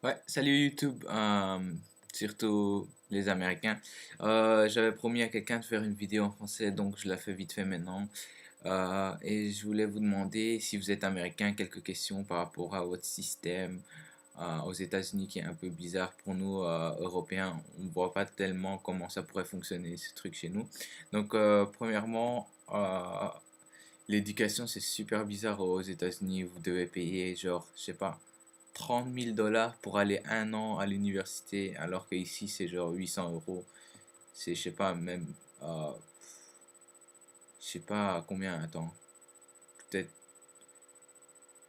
Ouais, salut YouTube, surtout les Américains. J'avais promis à quelqu'un de faire une vidéo en français, donc je la fais vite fait maintenant. Et je voulais vous demander, si vous êtes Américain, quelques questions par rapport à votre système aux États-Unis qui est un peu bizarre pour nous, Européens. On ne voit pas tellement comment ça pourrait fonctionner ce truc chez nous. Donc, premièrement, l'éducation, c'est super bizarre aux États-Unis. Vous devez payer, genre, je sais pas, 30 000 $ pour aller un an à l'université, alors qu'ici, c'est genre 800 €. C'est, je sais pas, même, euh, je sais pas combien, attends, peut-être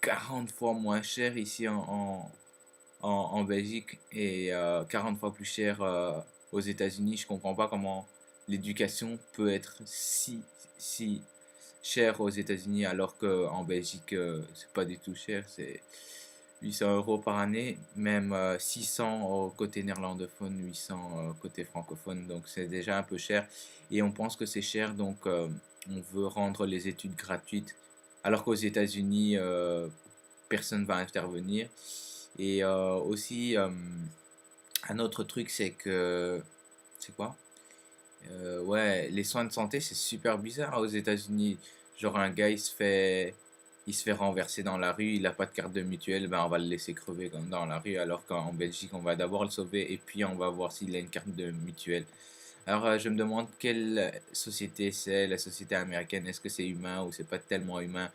40 fois moins cher ici en Belgique et 40 fois plus cher aux États-Unis. Je comprends pas comment l'éducation peut être si cher aux États-Unis alors qu'en Belgique, c'est pas du tout cher. C'est 800 € par année, même 600 au côté néerlandophone, 800 côté francophone. Donc c'est déjà un peu cher. Et on pense que c'est cher, donc on veut rendre les études gratuites. Alors qu'aux États-Unis, personne va intervenir. Et aussi, un autre truc, c'est que... C'est quoi? Ouais, les soins de santé, c'est super bizarre aux États-Unis. Genre un gars, il se fait renverser dans la rue, il n'a pas de carte de mutuelle, ben on va le laisser crever comme dans la rue, alors qu'en Belgique, on va d'abord le sauver et puis on va voir s'il a une carte de mutuelle. Alors je me demande quelle société c'est, la société américaine, est-ce que c'est humain ou c'est pas tellement humain?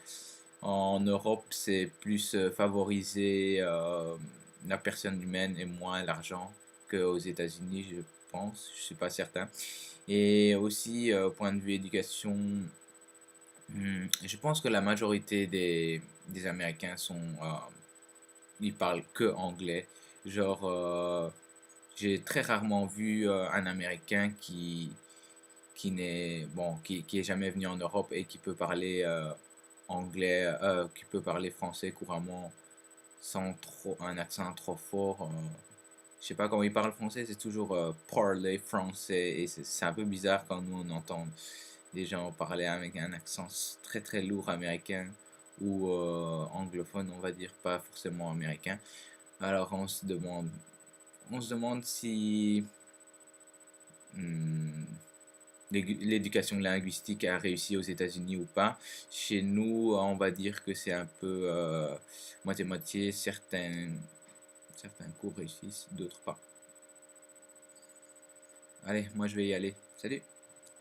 En Europe, c'est plus favoriser la personne humaine et moins l'argent qu'aux États-Unis, je pense. Je suis pas certain. Et aussi, point de vue éducation, je pense que la majorité des Américains ils parlent que anglais. Genre, j'ai très rarement vu un Américain qui n'est, bon, qui est jamais venu en Europe et qui peut parler anglais, qui peut parler français couramment sans trop un accent trop fort. Je sais pas comment ils parlent français, c'est toujours parler français et c'est un peu bizarre quand nous on entend des gens parler avec un accent très très lourd américain ou anglophone, on va dire, pas forcément américain. Alors on se demande si hmm, l'éducation linguistique a réussi aux États-Unis ou pas. Chez nous, on va dire que c'est un peu moitié-moitié. Certains cours réussissent, d'autres pas. Allez, moi je vais y aller. Salut!